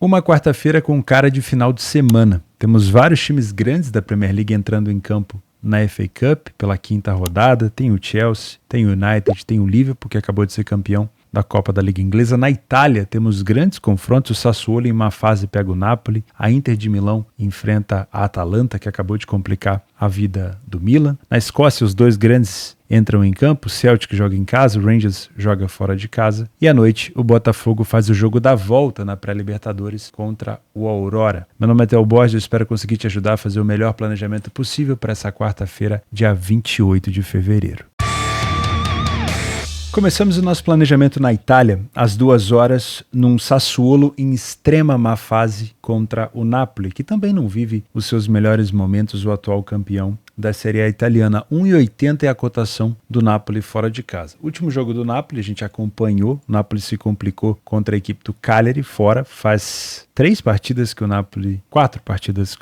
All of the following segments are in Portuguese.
Uma quarta-feira com cara de final de semana. Temos vários times grandes da Premier League entrando em campo na FA Cup pela quinta rodada. Tem o Chelsea, tem o United, tem o Liverpool, que acabou de ser campeão da Copa da Liga Inglesa. Na Itália temos grandes confrontos. O Sassuolo em má fase pega o Napoli. A Inter de Milão enfrenta a Atalanta, que acabou de complicar a vida do Milan. Na Escócia os dois grandes entram em campo. O Celtic joga em casa, o Rangers joga fora de casa. E à noite o Botafogo faz o jogo da volta na pré-Libertadores contra o Aurora. Meu nome é Theo Borges, eu espero conseguir te ajudar a fazer o melhor planejamento possível para essa quarta-feira, dia 28 de fevereiro. Começamos o nosso planejamento na Itália, às 2 horas, num Sassuolo em extrema má fase contra o Napoli, que também não vive os seus melhores momentos, o atual campeão da Série A italiana. 1,80 é a cotação do Napoli fora de casa. O último jogo do Napoli a gente acompanhou, o Napoli se complicou contra a equipe do Cagliari fora, faz 4 partidas que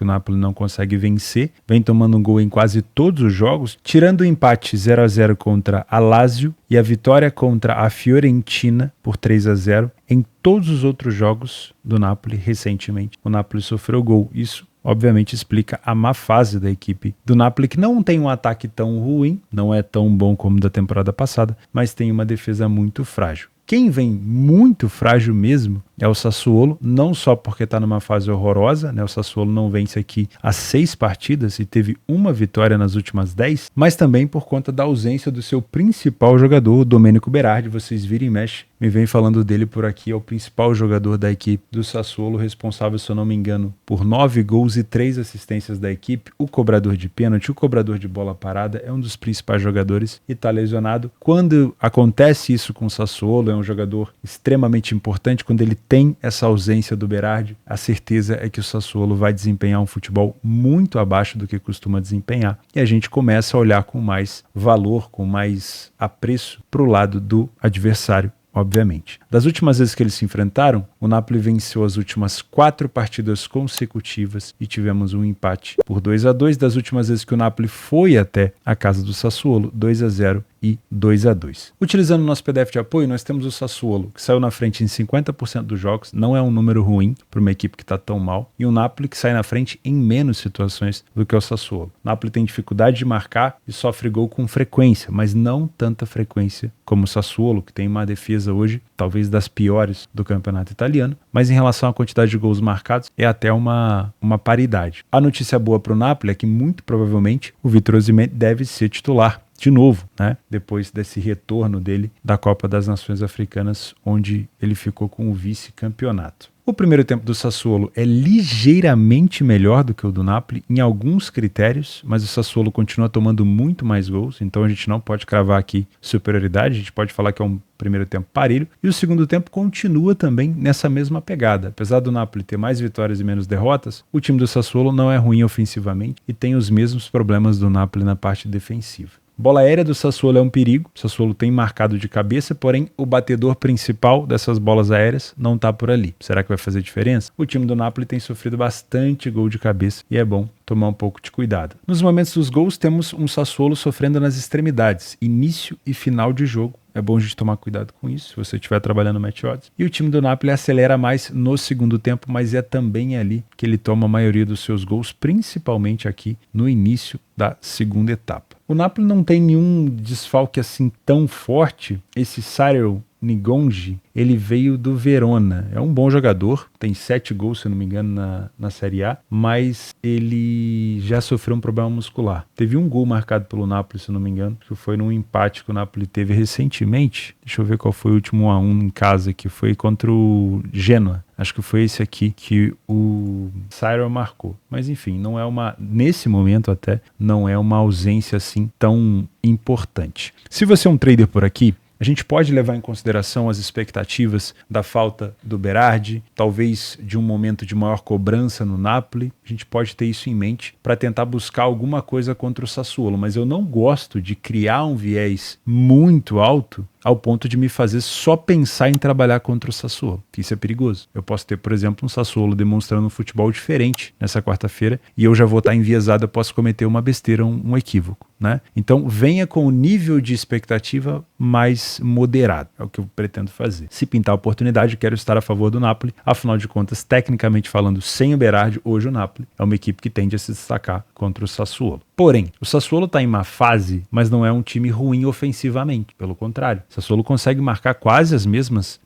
o Napoli não consegue vencer, vem tomando um gol em quase todos os jogos, tirando o empate 0-0 contra a Lazio e a vitória contra a Fiorentina por 3-0. Em todos os outros jogos do Napoli, recentemente, o Napoli sofreu gol. Isso obviamente explica a má fase da equipe do Napoli, que não tem um ataque tão ruim, não é tão bom como da temporada passada, mas tem uma defesa muito frágil. Quem vem muito frágil mesmo é o Sassuolo, não só porque está numa fase horrorosa, né? O Sassuolo não vence aqui há 6 partidas e teve uma vitória nas últimas 10, mas também por conta da ausência do seu principal jogador, o Domenico Berardi. Vocês viram e mexem, me vem falando dele por aqui, é o principal jogador da equipe do Sassuolo, responsável, se eu não me engano, por 9 gols e 3 assistências da equipe, o cobrador de pênalti, o cobrador de bola parada, é um dos principais jogadores e está lesionado. Quando acontece isso com o Sassuolo, é um jogador extremamente importante. Quando ele tem essa ausência do Berardi, a certeza é que o Sassuolo vai desempenhar um futebol muito abaixo do que costuma desempenhar, e a gente começa a olhar com mais valor, com mais apreço para o lado do adversário. Obviamente. Das últimas vezes que eles se enfrentaram, o Napoli venceu as últimas 4 partidas consecutivas e tivemos um empate por 2-2. Das últimas vezes que o Napoli foi até a casa do Sassuolo, 2-0 e 2-2. Utilizando o nosso PDF de apoio, nós temos o Sassuolo, que saiu na frente em 50% dos jogos, não é um número ruim para uma equipe que está tão mal, e o Napoli, que sai na frente em menos situações do que o Sassuolo. O Napoli tem dificuldade de marcar e sofre gol com frequência, mas não tanta frequência como o Sassuolo, que tem uma defesa hoje, talvez das piores do campeonato italiano, mas em relação à quantidade de gols marcados, é até uma paridade. A notícia boa para o Napoli é que, muito provavelmente, o Victor Osimhen deve ser titular de novo, né? Depois desse retorno dele da Copa das Nações Africanas, onde ele ficou com o vice-campeonato. O primeiro tempo do Sassuolo é ligeiramente melhor do que o do Napoli em alguns critérios, mas o Sassuolo continua tomando muito mais gols, então a gente não pode cravar aqui superioridade, a gente pode falar que é um primeiro tempo parelho, e o segundo tempo continua também nessa mesma pegada. Apesar do Napoli ter mais vitórias e menos derrotas, o time do Sassuolo não é ruim ofensivamente e tem os mesmos problemas do Napoli na parte defensiva. Bola aérea do Sassuolo é um perigo, o Sassuolo tem marcado de cabeça, porém o batedor principal dessas bolas aéreas não está por ali. Será que vai fazer diferença? O time do Napoli tem sofrido bastante gol de cabeça e é bom tomar um pouco de cuidado. Nos momentos dos gols temos um Sassuolo sofrendo nas extremidades, início e final de jogo. É bom a gente tomar cuidado com isso, se você estiver trabalhando match odds. E o time do Napoli acelera mais no segundo tempo, mas é também ali que ele toma a maioria dos seus gols, principalmente aqui no início da segunda etapa. O Napoli não tem nenhum desfalque assim tão forte. Esse Cyril Ngonge, ele veio do Verona, é um bom jogador, tem 7 gols, se eu não me engano, na Série A, mas ele já sofreu um problema muscular. Teve um gol marcado pelo Napoli, se eu não me engano, que foi num empate que o Napoli teve recentemente. Deixa eu ver qual foi o último 1-1 em casa, que foi contra o Genoa. Acho que foi esse aqui que o Cyril marcou. Mas enfim, não é nesse momento até, não é uma ausência assim tão importante. Se você é um trader por aqui, a gente pode levar em consideração as expectativas da falta do Berardi, talvez de um momento de maior cobrança no Napoli. A gente pode ter isso em mente para tentar buscar alguma coisa contra o Sassuolo, mas eu não gosto de criar um viés muito alto ao ponto de me fazer só pensar em trabalhar contra o Sassuolo. Isso é perigoso. Eu posso ter, por exemplo, um Sassuolo demonstrando um futebol diferente nessa quarta-feira e eu já vou estar enviesado, eu posso cometer uma besteira, um equívoco, né? Então venha com o nível de expectativa mais moderado, é o que eu pretendo fazer. Se pintar a oportunidade, quero estar a favor do Napoli, afinal de contas, tecnicamente falando, sem o Berardi, hoje o Napoli é uma equipe que tende a se destacar contra o Sassuolo. Porém, o Sassuolo está em má fase, mas não é um time ruim ofensivamente, pelo contrário. O Sassuolo consegue marcar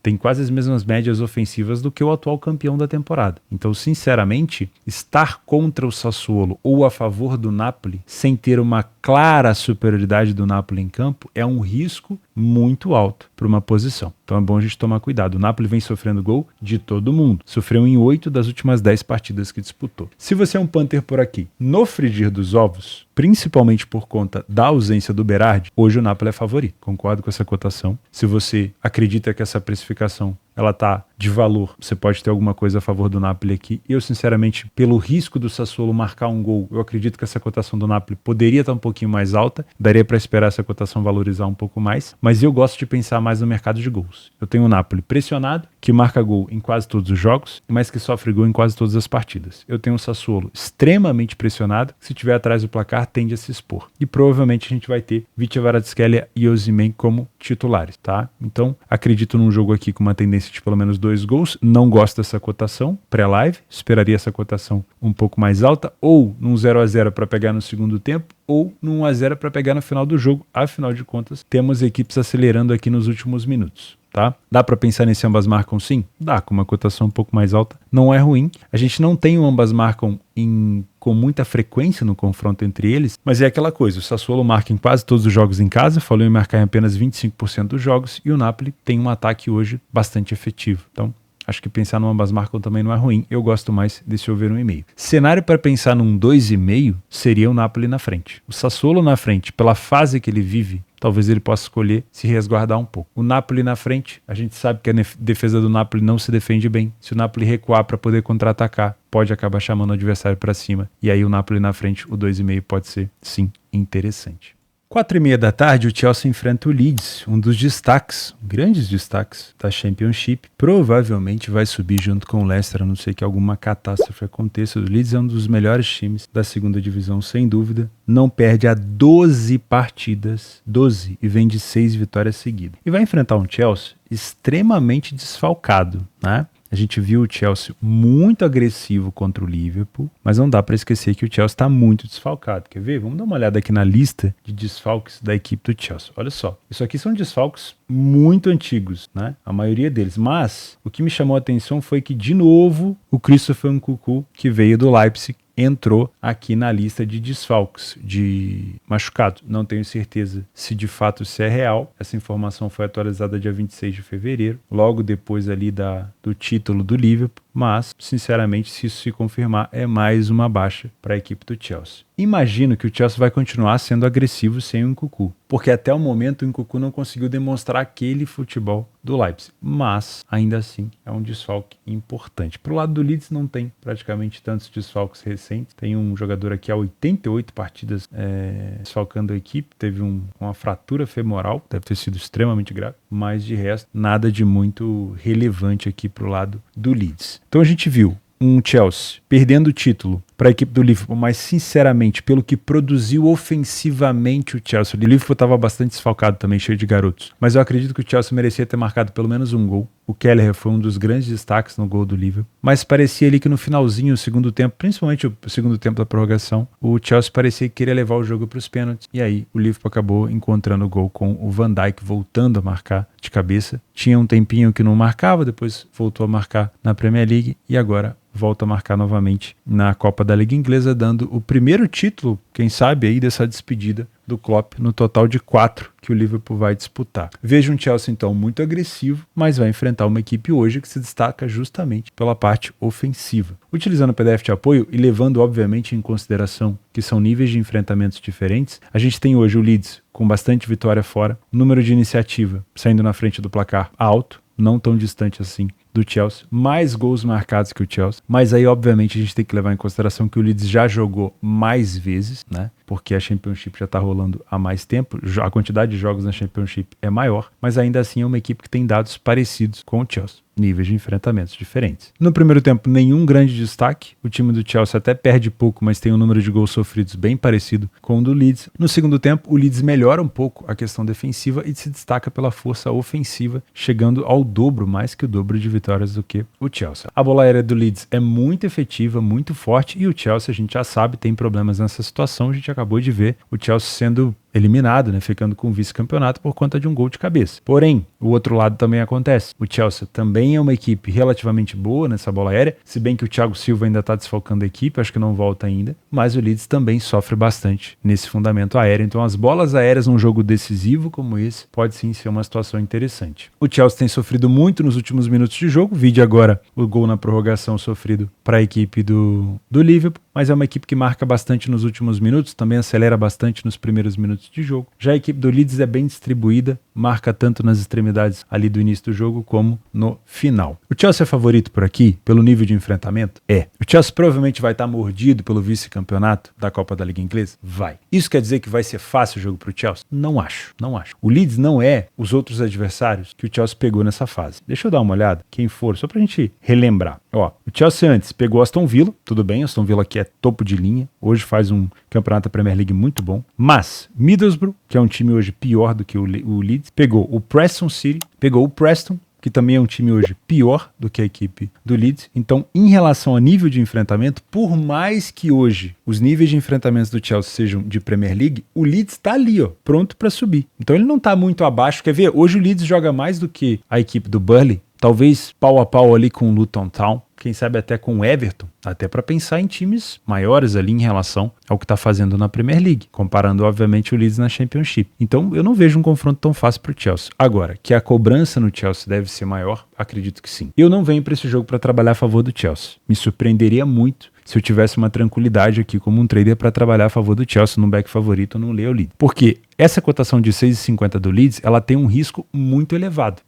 tem quase as mesmas médias ofensivas do que o atual campeão da temporada. Então, sinceramente, estar contra o Sassuolo ou a favor do Napoli, sem ter uma clara superioridade do Napoli em campo, é um risco muito alto para uma posição. Então é bom a gente tomar cuidado. O Napoli vem sofrendo gol de todo mundo. Sofreu em 8 das últimas 10 partidas que disputou. Se você é um Panther por aqui, no frigir dos ovos, principalmente por conta da ausência do Berardi, hoje o Napoli é favorito. Concordo com essa cotação. Se você acredita que essa precificação ela tá de valor, você pode ter alguma coisa a favor do Napoli aqui. Eu, sinceramente, pelo risco do Sassuolo marcar um gol, eu acredito que essa cotação do Napoli poderia estar um pouquinho mais alta, daria para esperar essa cotação valorizar um pouco mais, mas eu gosto de pensar mais no mercado de gols. Eu tenho o Napoli pressionado, que marca gol em quase todos os jogos, mas que sofre gol em quase todas as partidas. Eu tenho o Sassuolo extremamente pressionado, que se estiver atrás do placar tende a se expor. E provavelmente a gente vai ter Vitor Kvaratskhelia e Osimhen como titulares, tá? Então, acredito num jogo aqui com uma tendência de pelo menos 2 gols. Não gosto dessa cotação pré-live, esperaria essa cotação um pouco mais alta, ou num 0-0 para pegar no segundo tempo, ou num 1-0 para pegar no final do jogo. Afinal de contas, temos equipes acelerando aqui nos últimos minutos. Tá? Dá para pensar nesse ambas marcam sim? Dá, com uma cotação um pouco mais alta. Não é ruim. A gente não tem o ambas marcam com muita frequência no confronto entre eles, mas é aquela coisa, o Sassuolo marca em quase todos os jogos em casa, falou em marcar em apenas 25% dos jogos, e o Napoli tem um ataque hoje bastante efetivo. Então, acho que pensar no ambas marcam também não é ruim. Eu gosto mais desse over 1,5. Cenário para pensar num 2,5 seria o Napoli na frente. O Sassuolo na frente, pela fase que ele vive, talvez ele possa escolher se resguardar um pouco. O Napoli na frente, a gente sabe que a defesa do Napoli não se defende bem. Se o Napoli recuar para poder contra-atacar, pode acabar chamando o adversário para cima. E aí o Napoli na frente, o 2,5 pode ser, sim, interessante. 4h30 da tarde, o Chelsea enfrenta o Leeds, um dos destaques, grandes destaques da Championship. Provavelmente vai subir junto com o Leicester, a não ser que alguma catástrofe aconteça. O Leeds é um dos melhores times da segunda divisão, sem dúvida. Não perde há 12 partidas, 12, e vem de 6 vitórias seguidas. E vai enfrentar um Chelsea extremamente desfalcado, né? A gente viu o Chelsea muito agressivo contra o Liverpool, mas não dá para esquecer que o Chelsea está muito desfalcado. Quer ver? Vamos dar uma olhada aqui na lista de desfalques da equipe do Chelsea. Olha só, isso aqui são desfalques muito antigos, né? A maioria deles. Mas o que me chamou a atenção foi que, de novo, o Christopher Nkunku, que veio do Leipzig, entrou aqui na lista de desfalques, de machucados. Não tenho certeza se de fato isso é real. Essa informação foi atualizada dia 26 de fevereiro, logo depois ali do título do Liverpool, mas, sinceramente, se isso se confirmar, é mais uma baixa para a equipe do Chelsea. Imagino que o Chelsea vai continuar sendo agressivo sem o Nkunku, porque até o momento o Nkunku não conseguiu demonstrar aquele futebol do Leipzig, mas ainda assim é um desfalque importante. Pro lado do Leeds não tem praticamente tantos desfalques recentes, tem um jogador aqui há 88 partidas desfalcando a equipe, teve uma fratura femoral, deve ter sido extremamente grave, mas de resto nada de muito relevante aqui pro lado do Leeds. Então a gente viu um Chelsea perdendo o título para a equipe do Liverpool, mas sinceramente, pelo que produziu ofensivamente o Chelsea, o Liverpool estava bastante desfalcado também, cheio de garotos, mas eu acredito que o Chelsea merecia ter marcado pelo menos um gol. O Kelleher foi um dos grandes destaques no gol do Liverpool, mas parecia ali que no finalzinho, o segundo tempo, principalmente o segundo tempo da prorrogação, o Chelsea parecia que queria levar o jogo para os pênaltis, e aí o Liverpool acabou encontrando o gol com o Van Dijk voltando a marcar de cabeça. Tinha um tempinho que não marcava, depois voltou a marcar na Premier League e agora volta a marcar novamente na Copa da Liga Inglesa, dando o primeiro título, quem sabe, aí dessa despedida do Klopp, no total de 4 que o Liverpool vai disputar. Veja um Chelsea, então, muito agressivo, mas vai enfrentar uma equipe hoje que se destaca justamente pela parte ofensiva. Utilizando o PDF de apoio e levando, obviamente, em consideração que são níveis de enfrentamentos diferentes, a gente tem hoje o Leeds com bastante vitória fora, o número de iniciativa saindo na frente do placar alto, não tão distante assim do Chelsea, mais gols marcados que o Chelsea, mas aí obviamente a gente tem que levar em consideração que o Leeds já jogou mais vezes, né? Porque a Championship já tá rolando há mais tempo, a quantidade de jogos na Championship é maior, mas ainda assim é uma equipe que tem dados parecidos com o Chelsea, níveis de enfrentamentos diferentes. No primeiro tempo, nenhum grande destaque, o time do Chelsea até perde pouco, mas tem um número de gols sofridos bem parecido com o do Leeds. No segundo tempo, o Leeds melhora um pouco a questão defensiva e se destaca pela força ofensiva, chegando ao dobro, mais que o dobro de vitórias do que o Chelsea. A bola aérea do Leeds é muito efetiva, muito forte, e o Chelsea, a gente já sabe, tem problemas nessa situação. A gente acabou de ver o Chelsea sendo eliminado, né, ficando com o vice-campeonato por conta de um gol de cabeça. Porém, o outro lado também acontece. O Chelsea também é uma equipe relativamente boa nessa bola aérea, se bem que o Thiago Silva ainda está desfalcando a equipe, acho que não volta ainda, mas o Leeds também sofre bastante nesse fundamento aéreo. Então as bolas aéreas num jogo decisivo como esse pode sim ser uma situação interessante. O Chelsea tem sofrido muito nos últimos minutos de jogo, vide agora o gol na prorrogação sofrido para a equipe do Liverpool, mas é uma equipe que marca bastante nos últimos minutos, também acelera bastante nos primeiros minutos de jogo. Já a equipe do Leeds é bem distribuída, marca tanto nas extremidades ali do início do jogo como no final. O Chelsea é favorito por aqui, pelo nível de enfrentamento? É. O Chelsea provavelmente vai estar mordido pelo vice-campeonato da Copa da Liga Inglesa? Vai. Isso quer dizer que vai ser fácil o jogo pro Chelsea? Não acho. O Leeds não é os outros adversários que o Chelsea pegou nessa fase. Deixa eu dar uma olhada, quem for, só pra gente relembrar. Ó, o Chelsea antes pegou Aston Villa, tudo bem, Aston Villa aqui é topo de linha, hoje faz um campeonato da Premier League muito bom, mas Middlesbrough, que é um time hoje pior do que o Leeds, pegou o Preston City, pegou o Preston, que também é um time hoje pior do que a equipe do Leeds. Então, em relação a nível de enfrentamento, por mais que hoje os níveis de enfrentamentos do Chelsea sejam de Premier League, o Leeds está ali, ó, pronto para subir. Então ele não está muito abaixo. Quer ver? Hoje o Leeds joga mais do que a equipe do Burnley, talvez pau a pau ali com o Luton Town, quem sabe até com o Everton, até para pensar em times maiores ali em relação ao que está fazendo na Premier League, comparando obviamente o Leeds na Championship. Então eu não vejo um confronto tão fácil para o Chelsea. Agora, que a cobrança no Chelsea deve ser maior, acredito que sim. Eu não venho para esse jogo para trabalhar a favor do Chelsea. Me surpreenderia muito se eu tivesse uma tranquilidade aqui como um trader para trabalhar a favor do Chelsea num back favorito ou num lay ao Leeds. Porque essa cotação de 6,50 do Leeds, ela tem um risco muito elevado.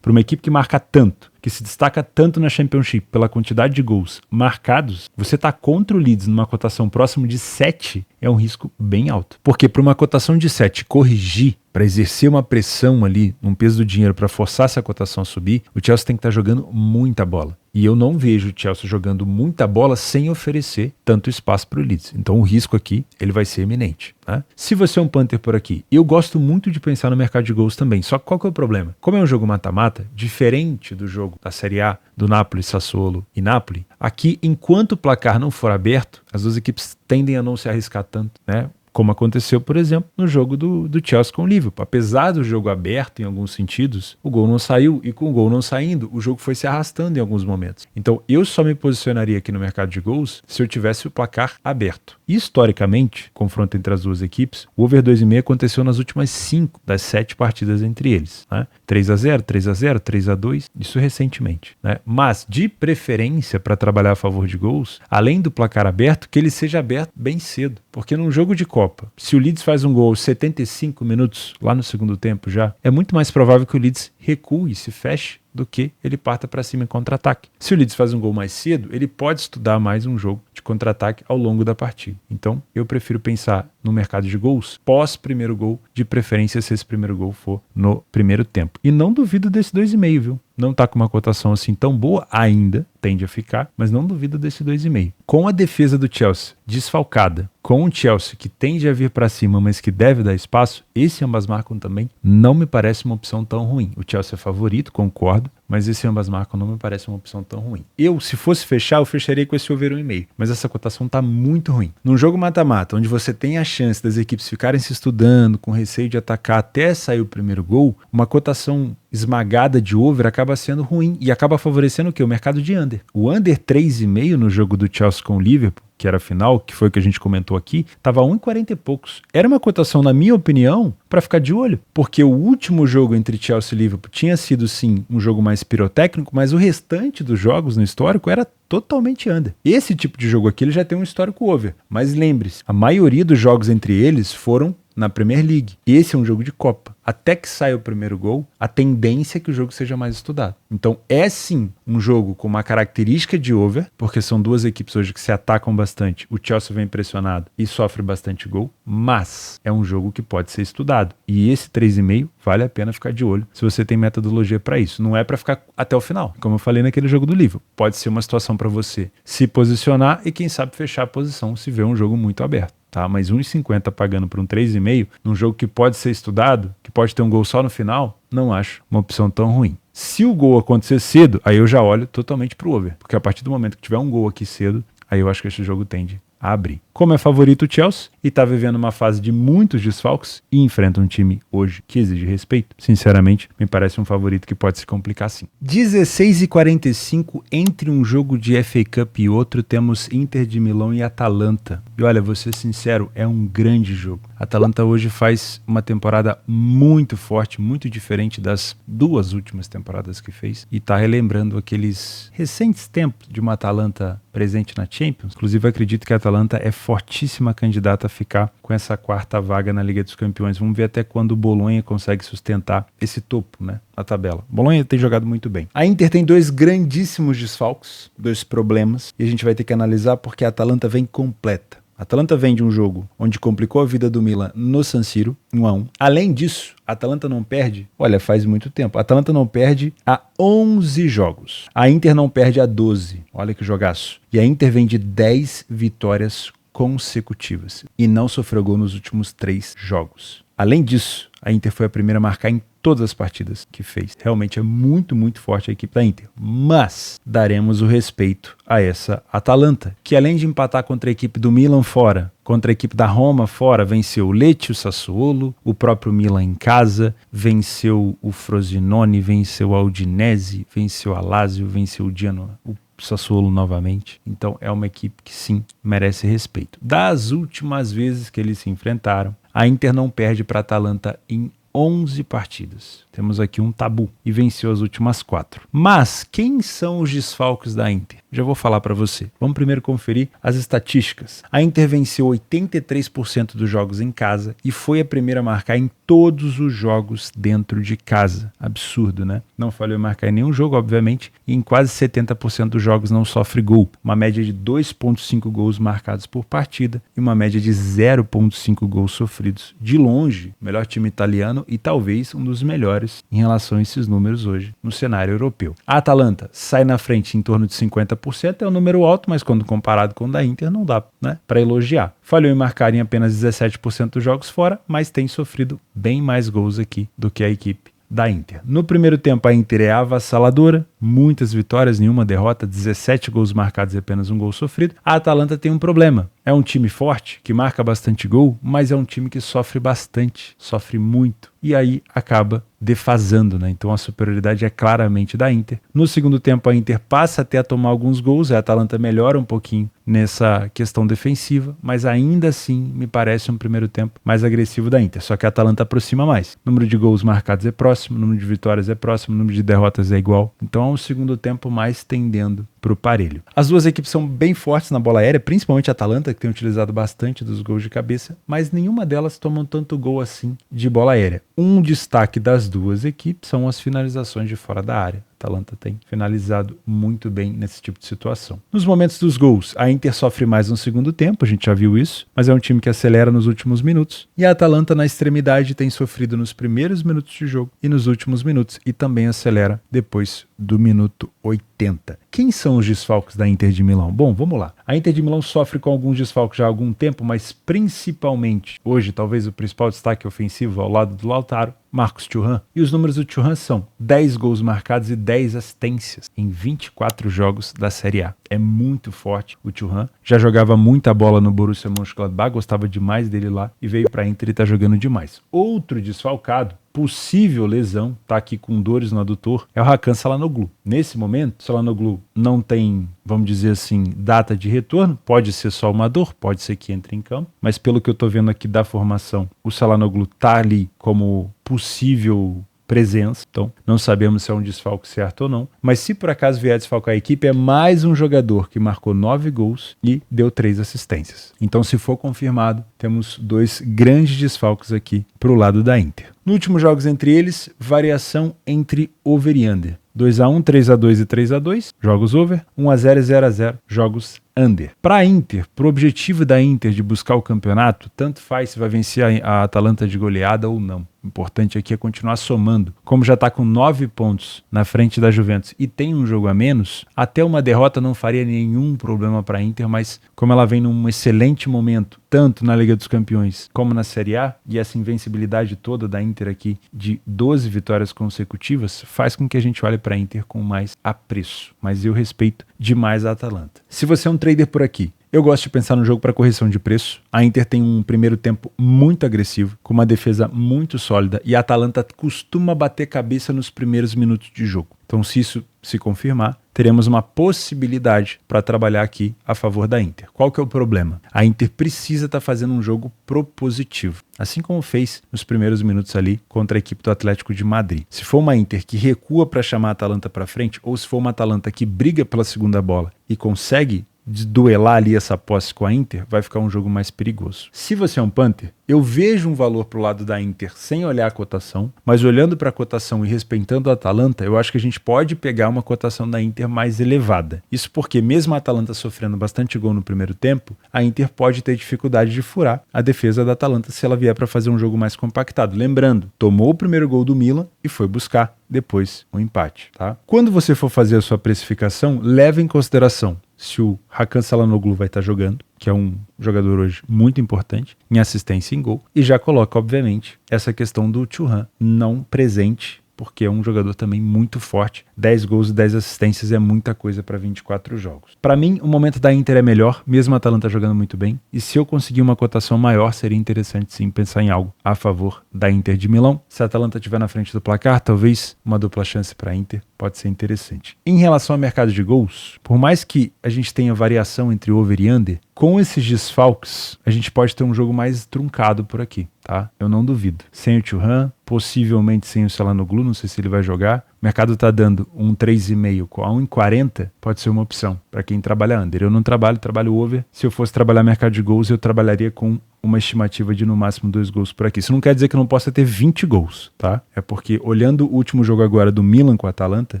Para uma equipe que marca tanto, que se destaca tanto na Championship pela quantidade de gols marcados, você tá contra o Leeds numa cotação próximo de 7 é um risco bem alto. Porque para uma cotação de 7 corrigir, para exercer uma pressão ali, um peso do dinheiro para forçar essa cotação a subir, o Chelsea tem que estar jogando muita bola. E eu não vejo o Chelsea jogando muita bola sem oferecer tanto espaço para o Leeds. Então o risco aqui, ele vai ser iminente. Né? Se você é um punter por aqui, eu gosto muito de pensar no mercado de gols também. Só que qual que é o problema? Como é um jogo mata-mata, diferente do jogo da Série A, do Napoli, Sassuolo e Napoli, aqui, enquanto o placar não for aberto, as duas equipes tendem a não se arriscar tanto, né? Como aconteceu, por exemplo, no jogo do Chelsea com o Liverpool. Apesar do jogo aberto em alguns sentidos, o gol não saiu e com o gol não saindo, o jogo foi se arrastando em alguns momentos. Então eu só me posicionaria aqui no mercado de gols se eu tivesse o placar aberto. Historicamente, confronto entre as duas equipes, o over 2,5 aconteceu nas últimas 5 das 7 partidas entre eles. Né? 3-0, 3-0, 3-2, isso recentemente. Né? Mas, de preferência para trabalhar a favor de gols, além do placar aberto, que ele seja aberto bem cedo. Porque num jogo de Copa, se o Leeds faz um gol aos 75 minutos, lá no segundo tempo já, é muito mais provável que o Leeds recue e se feche do que ele parta para cima em contra-ataque. Se o Leeds faz um gol mais cedo, ele pode estudar mais um jogo de contra-ataque ao longo da partida. Então, eu prefiro pensar no mercado de gols pós primeiro gol, de preferência se esse primeiro gol for no primeiro tempo. E não duvido desse 2,5, viu? Não tá com uma cotação assim tão boa ainda, tende a ficar, mas não duvido desse 2,5. Com a defesa do Chelsea desfalcada, com um Chelsea que tende a vir para cima, mas que deve dar espaço, esse ambas marcam também não me parece uma opção tão ruim. O Chelsea é favorito, concordo, mas esse ambas marcam não me parece uma opção tão ruim. Eu, se fosse fechar, eu fecharia com esse over 1,5, mas essa cotação tá muito ruim. Num jogo mata-mata, onde você tem a chance das equipes ficarem se estudando, com receio de atacar até sair o primeiro gol, uma cotação esmagada de over acaba sendo ruim e acaba favorecendo o quê? O mercado de under. O under 3,5 no jogo do Chelsea com o Liverpool, que era a final, que foi o que a gente comentou aqui, estava 1,40 e poucos. Era uma cotação, na minha opinião, para ficar de olho, porque o último jogo entre Chelsea e Liverpool tinha sido, sim, um jogo mais pirotécnico, mas o restante dos jogos no histórico era totalmente under. Esse tipo de jogo aqui ele já tem um histórico over, mas lembre-se, a maioria dos jogos entre eles foram na Premier League. Esse é um jogo de Copa. Até que saia o primeiro gol, a tendência é que o jogo seja mais estudado. Então é sim um jogo com uma característica de over, porque são duas equipes hoje que se atacam bastante. O Chelsea vem pressionado e sofre bastante gol, mas é um jogo que pode ser estudado. E esse 3,5 vale a pena ficar de olho se você tem metodologia para isso. Não é para ficar até o final, como eu falei naquele jogo do Liverpool. Pode ser uma situação para você se posicionar e quem sabe fechar a posição se vê um jogo muito aberto. Tá, mas 1,50 pagando por um 3,5 num jogo que pode ser estudado, que pode ter um gol só no final, não acho uma opção tão ruim. Se o gol acontecer cedo, aí eu já olho totalmente pro over, porque a partir do momento que tiver um gol aqui cedo, aí eu acho que esse jogo tende a abrir. Como é favorito o Chelsea e está vivendo uma fase de muitos desfalques e enfrenta um time hoje que exige respeito, sinceramente, me parece um favorito que pode se complicar sim. 16h45 entre um jogo de FA Cup e outro, temos Inter de Milão e Atalanta. E olha, vou ser sincero, é um grande jogo. A Atalanta hoje faz uma temporada muito forte, muito diferente das duas últimas temporadas que fez e está relembrando aqueles recentes tempos de uma Atalanta presente na Champions. Inclusive, acredito que a Atalanta é fortíssima candidata a ficar com essa quarta vaga na Liga dos Campeões. Vamos ver até quando o Bolonha consegue sustentar esse topo, né, na tabela. O Bolonha tem jogado muito bem. A Inter tem dois grandíssimos desfalques, dois problemas, e a gente vai ter que analisar porque a Atalanta vem completa. A Atalanta vem de um jogo onde complicou a vida do Milan no San Siro, 1-1. Além disso, a Atalanta não perde, olha, faz muito tempo. A Atalanta não perde há 11 jogos. A Inter não perde há 12. Olha que jogaço. E a Inter vem de 10 vitórias consecutivas e não sofreu gol nos últimos 3 jogos. Além disso, a Inter foi a primeira a marcar em todas as partidas que fez. Realmente é muito, muito forte a equipe da Inter. Mas daremos o respeito a essa Atalanta, que além de empatar contra a equipe do Milan fora, contra a equipe da Roma fora, venceu o Lecce, o Sassuolo, o próprio Milan em casa, venceu o Frosinone, venceu a Udinese, venceu a Lazio, venceu o Genoa, o Sassuolo novamente. Então é uma equipe que sim merece respeito. Das últimas vezes que eles se enfrentaram, a Inter não perde para a Atalanta em 11 partidas. Temos aqui um tabu e venceu as últimas 4. Mas quem são os desfalques da Inter? Já vou falar para você. Vamos primeiro conferir as estatísticas. A Inter venceu 83% dos jogos em casa e foi a primeira a marcar em todos os jogos dentro de casa. Absurdo, né? Não falhou em marcar em nenhum jogo, obviamente, e em quase 70% dos jogos não sofre gol. Uma média de 2,5 gols marcados por partida e uma média de 0,5 gols sofridos. De longe, o melhor time italiano e talvez um dos melhores em relação a esses números hoje no cenário europeu. A Atalanta sai na frente em torno de 50%, é um número alto, mas quando comparado com o da Inter não dá, né, para elogiar. Falhou em marcar em apenas 17% dos jogos fora, mas tem sofrido bem mais gols aqui do que a equipe da Inter. No primeiro tempo a Inter é avassaladora, muitas vitórias, nenhuma derrota, 17 gols marcados e apenas um gol sofrido. A Atalanta tem um problema, é um time forte, que marca bastante gol, mas é um time que sofre bastante, sofre muito, e aí acaba defasando, né? Então a superioridade é claramente da Inter. No segundo tempo a Inter passa até a tomar alguns gols, a Atalanta melhora um pouquinho nessa questão defensiva, mas ainda assim me parece um primeiro tempo mais agressivo da Inter, só que a Atalanta aproxima mais. O número de gols marcados é próximo, o número de vitórias é próximo, o número de derrotas é igual, então é um segundo tempo mais tendendo para o parelho. As duas equipes são bem fortes na bola aérea, principalmente a Atalanta, que tem utilizado bastante dos gols de cabeça, mas nenhuma delas tomam tanto gol assim de bola aérea. Um destaque das duas equipes são as finalizações de fora da área. A Atalanta tem finalizado muito bem nesse tipo de situação. Nos momentos dos gols, a Inter sofre mais no segundo tempo, a gente já viu isso, mas é um time que acelera nos últimos minutos, e a Atalanta na extremidade tem sofrido nos primeiros minutos de jogo e nos últimos minutos, e também acelera depois do minuto 80. Quem são os desfalques da Inter de Milão? Bom, vamos lá. A Inter de Milão sofre com alguns desfalques já há algum tempo, mas principalmente, hoje, talvez o principal destaque ofensivo ao lado do Lautaro, Marcos Thuram. E os números do Thuram são 10 gols marcados e 10 assistências em 24 jogos da Série A. É muito forte o Thuram. Já jogava muita bola no Borussia Mönchengladbach, gostava demais dele lá e veio para a Inter e está jogando demais. Outro desfalcado, possível lesão, tá aqui com dores no adutor, é o Hakan Çalhanoğlu. Nesse momento, Çalhanoğlu não tem, vamos dizer assim, data de retorno, pode ser só uma dor, pode ser que entre em campo, mas pelo que eu tô vendo aqui da formação, o Çalhanoğlu tá ali como possível presença, então não sabemos se é um desfalque certo ou não, mas se por acaso vier desfalcar a equipe, é mais um jogador que marcou 9 gols e deu 3 assistências. Então, se for confirmado, temos 2 grandes desfalques aqui para o lado da Inter. No último jogos entre eles, variação entre over e under. 2-1, 3-2 e 3-2, jogos over, 1-0 e 0-0, jogos under. Para a Inter, para o objetivo da Inter de buscar o campeonato, tanto faz se vai vencer a Atalanta de goleada ou não. O importante aqui é continuar somando. Como já está com 9 pontos na frente da Juventus e tem um jogo a menos, até uma derrota não faria nenhum problema para a Inter, mas como ela vem num excelente momento, tanto na Liga dos Campeões como na Série A, e essa invencibilidade toda da Inter aqui de 12 vitórias consecutivas, faz com que a gente olhe para a Inter com mais apreço. Mas eu respeito demais a Atalanta. Se você é um trader por aqui, eu gosto de pensar no jogo para correção de preço. A Inter tem um primeiro tempo muito agressivo, com uma defesa muito sólida, e a Atalanta costuma bater cabeça nos primeiros minutos de jogo. Então, se isso se confirmar, teremos uma possibilidade para trabalhar aqui a favor da Inter. Qual que é o problema? A Inter precisa estar fazendo um jogo propositivo, assim como fez nos primeiros minutos ali contra a equipe do Atlético de Madrid. Se for uma Inter que recua para chamar a Atalanta para frente, ou se for uma Atalanta que briga pela segunda bola e consegue duelar ali essa posse com a Inter, vai ficar um jogo mais perigoso. Se você é um punter, eu vejo um valor pro lado da Inter sem olhar a cotação, mas olhando para a cotação e respeitando a Atalanta, eu acho que a gente pode pegar uma cotação da Inter mais elevada. Isso porque mesmo a Atalanta sofrendo bastante gol no primeiro tempo, a Inter pode ter dificuldade de furar a defesa da Atalanta se ela vier para fazer um jogo mais compactado. Lembrando, tomou o primeiro gol do Milan e foi buscar depois um empate, tá? Quando você for fazer a sua precificação, leve em consideração se o Hakan Çalhanoğlu vai estar jogando, que é um jogador hoje muito importante em assistência e em gol, e já coloca, obviamente, essa questão do Thuram não presente, porque é um jogador também muito forte. 10 gols e 10 assistências é muita coisa para 24 jogos. Para mim, o momento da Inter é melhor, mesmo a Atalanta jogando muito bem, e se eu conseguir uma cotação maior, seria interessante sim pensar em algo a favor da Inter de Milão. Se a Atalanta estiver na frente do placar, talvez uma dupla chance para a Inter pode ser interessante. Em relação ao mercado de gols, por mais que a gente tenha variação entre over e under, com esses desfalques, a gente pode ter um jogo mais truncado por aqui, tá? Eu não duvido. Sem o Thuram, possivelmente sem o Çalhanoğlu, não sei se ele vai jogar. O mercado está dando um 3,5 a 1,40, pode ser uma opção para quem trabalha under. Eu não trabalho over. Se eu fosse trabalhar mercado de gols, eu trabalharia com uma estimativa de no máximo 2 gols por aqui. Isso não quer dizer que não possa ter 20 gols, tá? É porque olhando o último jogo agora do Milan com a Atalanta,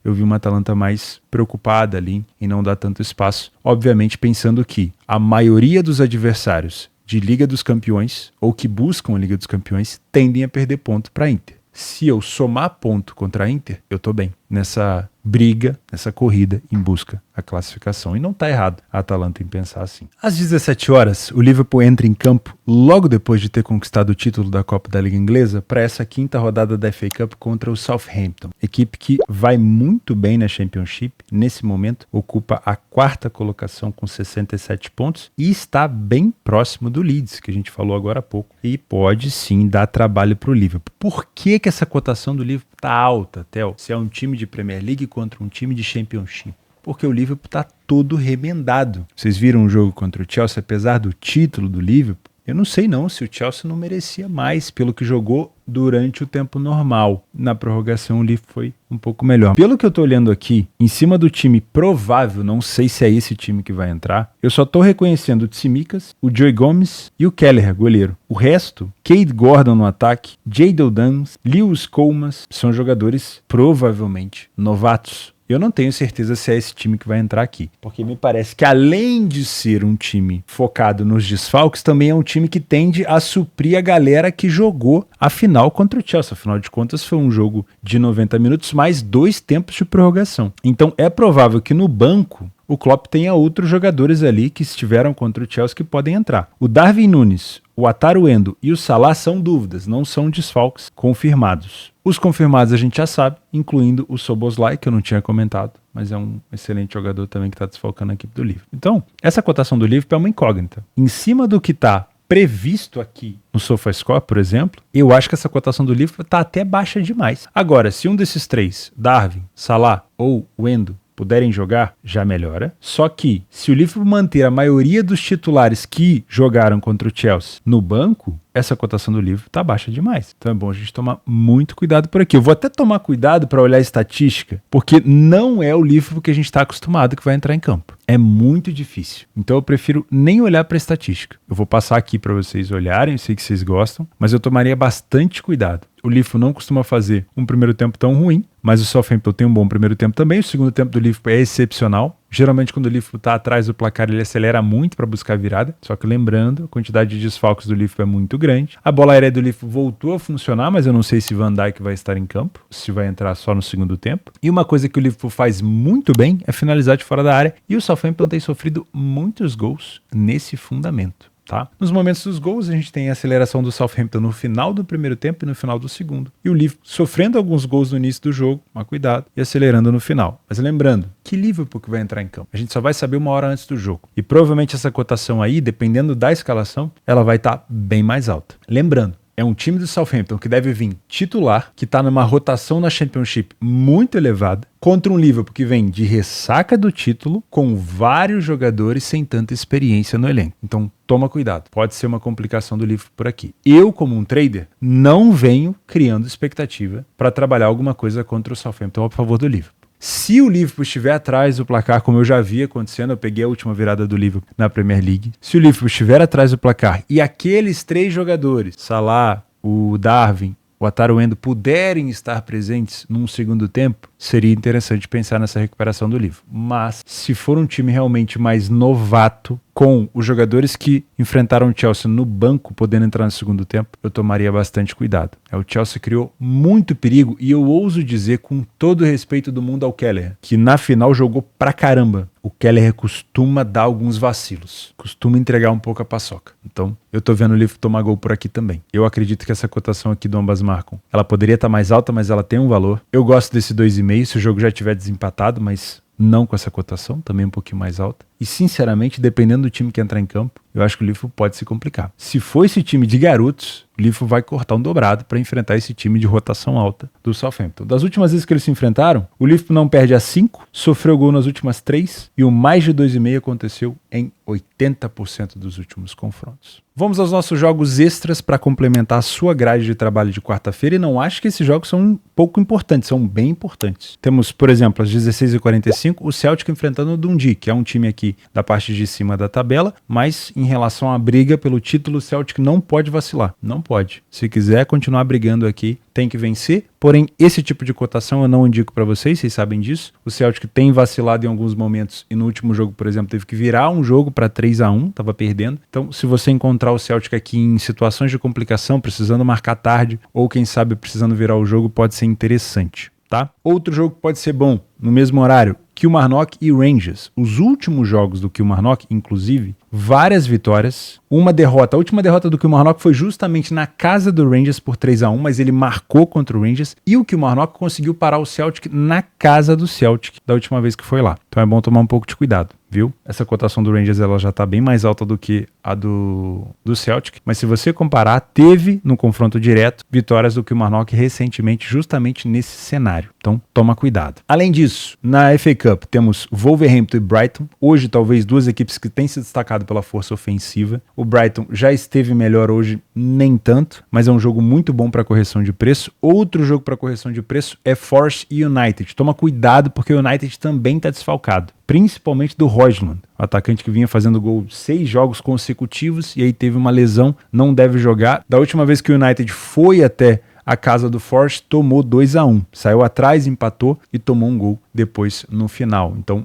eu vi uma Atalanta mais preocupada ali em não dar tanto espaço. Obviamente pensando que a maioria dos adversários de Liga dos Campeões, ou que buscam a Liga dos Campeões, tendem a perder ponto para a Inter. Se eu somar ponto contra a Inter, eu tô bem nessa briga, nessa corrida em busca da classificação. E não tá errado a Atalanta em pensar assim. Às 17 horas, o Liverpool entra em campo logo depois de ter conquistado o título da Copa da Liga Inglesa para essa quinta rodada da FA Cup contra o Southampton. Equipe que vai muito bem na Championship, nesse momento ocupa a 4ª colocação com 67 pontos e está bem próximo do Leeds, que a gente falou agora há pouco. E pode sim dar trabalho para o Liverpool. Por que essa cotação do Liverpool tá alta, Theo? Se é um time de Premier League contra um time de Championship. Porque o Liverpool tá todo remendado. Vocês viram o jogo contra o Chelsea, apesar do título do Liverpool? Eu não sei não se o Chelsea não merecia mais pelo que jogou durante o tempo normal. Na prorrogação o Liverpool foi um pouco melhor. Pelo que eu tô olhando aqui, em cima do time provável, não sei se é esse time que vai entrar, eu só tô reconhecendo o Tsimikas, o Joe Gomes e o Kelleher, goleiro. O resto, Cade Gordon no ataque, Jadon Dance, Lewis Comas, são jogadores provavelmente novatos. Eu não tenho certeza se é esse time que vai entrar aqui, porque me parece que além de ser um time focado nos desfalques, também é um time que tende a suprir a galera que jogou a final contra o Chelsea. Afinal de contas, foi um jogo de 90 minutos mais 2 tempos de prorrogação. Então é provável que no banco o Klopp tenha outros jogadores ali que estiveram contra o Chelsea que podem entrar. O Darwin Núñez, o Wataru Endo e o Salah são dúvidas, não são desfalques confirmados. Os confirmados a gente já sabe, incluindo o Szoboszlai, que eu não tinha comentado, mas é um excelente jogador também que está desfalcando a equipe do Liverpool. Então, essa cotação do Liverpool é uma incógnita. Em cima do que está previsto aqui no SofaScore, por exemplo, eu acho que essa cotação do Liverpool está até baixa demais. Agora, se um desses três, Darwin, Salah ou o Endo, puderem jogar, já melhora. Só que, se o Liverpool manter a maioria dos titulares que jogaram contra o Chelsea no banco, essa cotação do Liverpool tá baixa demais. Então é bom a gente tomar muito cuidado por aqui. Eu vou até tomar cuidado para olhar a estatística, porque não é o Liverpool que a gente está acostumado que vai entrar em campo. É muito difícil. Então eu prefiro nem olhar para a estatística. Eu vou passar aqui para vocês olharem, eu sei que vocês gostam, mas eu tomaria bastante cuidado. O Liverpool não costuma fazer um primeiro tempo tão ruim, mas o Southampton tem um bom primeiro tempo também. O segundo tempo do Liverpool é excepcional. Geralmente, quando o Liverpool está atrás do placar, ele acelera muito para buscar a virada. Só que lembrando, a quantidade de desfalques do Liverpool é muito grande. A bola aérea do Liverpool voltou a funcionar, mas eu não sei se Van Dijk vai estar em campo, se vai entrar só no segundo tempo. E uma coisa que o Liverpool faz muito bem é finalizar de fora da área. E o Southampton tem sofrido muitos gols nesse fundamento. Tá? Nos momentos dos gols, a gente tem a aceleração do Southampton no final do primeiro tempo e no final do segundo. E o Liverpool sofrendo alguns gols no início do jogo, mas cuidado, e acelerando no final. Mas lembrando, que Liverpool que vai entrar em campo? A gente só vai saber uma hora antes do jogo. E provavelmente essa cotação aí, dependendo da escalação, ela vai estar bem mais alta. Lembrando, é um time do Southampton que deve vir titular, que está numa rotação na Championship muito elevada, contra um Liverpool que vem de ressaca do título, com vários jogadores sem tanta experiência no elenco. Então toma cuidado, pode ser uma complicação do Liverpool por aqui. Eu, como um trader, não venho criando expectativa para trabalhar alguma coisa contra o Southampton a favor do Liverpool. Se o Liverpool estiver atrás do placar, como eu já vi acontecendo, eu peguei a última virada do Liverpool na Premier League. Se o Liverpool estiver atrás do placar e aqueles 3 jogadores, Salah, o Darwin, o Wataru Endo, puderem estar presentes num segundo tempo, seria interessante pensar nessa recuperação do Liverpool. Mas, se for um time realmente mais novato, com os jogadores que enfrentaram o Chelsea no banco podendo entrar no segundo tempo, eu tomaria bastante cuidado. O Chelsea criou muito perigo e eu ouso dizer, com todo o respeito do mundo ao Kelleher, que na final jogou pra caramba. O Kelleher costuma dar alguns vacilos, costuma entregar um pouco a paçoca. Então, eu tô vendo o Liverpool tomar gol por aqui também. Eu acredito que essa cotação aqui do ambas marcam, ela poderia estar mais alta, mas ela tem um valor. Eu gosto desse 2,5 se o jogo já tiver desempatado, mas não com essa cotação, também um pouquinho mais alta. E sinceramente, dependendo do time que entrar em campo, eu acho que o Liverpool pode se complicar. Se for esse time de garotos, o Liverpool vai cortar um dobrado para enfrentar esse time de rotação alta do Southampton. Das últimas vezes que eles se enfrentaram, o Liverpool não perde a 5, sofreu gol nas últimas 3 e o mais de 2,5 aconteceu em 80% dos últimos confrontos. Vamos aos nossos jogos extras para complementar a sua grade de trabalho de quarta-feira, e não acho que esses jogos são pouco importantes, são bem importantes. Temos, por exemplo, às 16h45, o Celtic enfrentando o Dundee, que é um time aqui da parte de cima da tabela, mas em relação à briga pelo título, o Celtic não pode vacilar, não pode. Se quiser continuar brigando aqui, tem que vencer, porém esse tipo de cotação eu não indico para vocês sabem disso. O Celtic tem vacilado em alguns momentos e no último jogo, por exemplo, teve que virar um jogo para 3-1, estava perdendo. Então, se você encontrar o Celtic aqui em situações de complicação, precisando marcar tarde ou quem sabe precisando virar o jogo, pode ser interessante, tá? Outro jogo que pode ser bom, no mesmo horário, Kilmarnock e Rangers. Os últimos jogos do Kilmarnock, inclusive, várias vitórias, uma derrota. A última derrota do Kilmarnock foi justamente na casa do Rangers por 3-1, mas ele marcou contra o Rangers e o Kilmarnock conseguiu parar o Celtic na casa do Celtic da última vez que foi lá. Então é bom tomar um pouco de cuidado, viu? Essa cotação do Rangers ela já está bem mais alta do que a do Celtic, mas se você comparar, teve no confronto direto vitórias do Kilmarnock recentemente justamente nesse cenário. Então toma cuidado. Além disso, na FA Cup temos Wolverhampton e Brighton. Hoje talvez duas equipes que têm se destacado pela força ofensiva. O Brighton já esteve melhor hoje, nem tanto, mas é um jogo muito bom para correção de preço. Outro jogo para correção de preço é Forest e United. Toma cuidado porque o United também está desfalcado, principalmente do Højlund, o atacante que vinha fazendo gol 6 jogos consecutivos e aí teve uma lesão, não deve jogar. Da última vez que o United foi até a casa do Forest, tomou 2-1, saiu atrás, empatou e tomou um gol depois no final. Então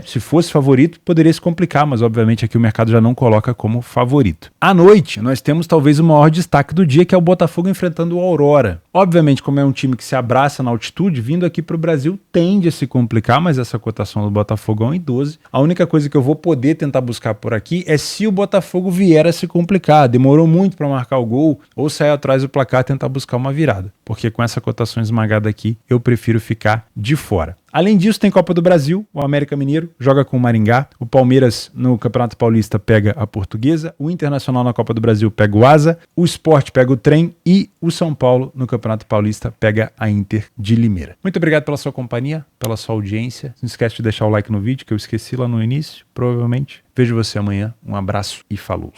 se fosse favorito, poderia se complicar, mas obviamente aqui o mercado já não coloca como favorito. À noite, nós temos talvez o maior destaque do dia, que é o Botafogo enfrentando o Aurora. Obviamente, como é um time que se abraça na altitude, vindo aqui para o Brasil tende a se complicar, mas essa cotação do Botafogo é 1,12. A única coisa que eu vou poder tentar buscar por aqui é se o Botafogo vier a se complicar, demorou muito para marcar o gol, ou sair atrás do placar e tentar buscar uma virada. Porque com essa cotação esmagada aqui, eu prefiro ficar de fora. Além disso, tem Copa do Brasil, o América Mineiro joga com o Maringá, o Palmeiras no Campeonato Paulista pega a Portuguesa, o Internacional na Copa do Brasil pega o Asa, o Sport pega o Trem e o São Paulo no Campeonato Paulista pega a Inter de Limeira. Muito obrigado pela sua companhia, pela sua audiência. Não esquece de deixar o like no vídeo, que eu esqueci lá no início, provavelmente. Vejo você amanhã. Um abraço e falou.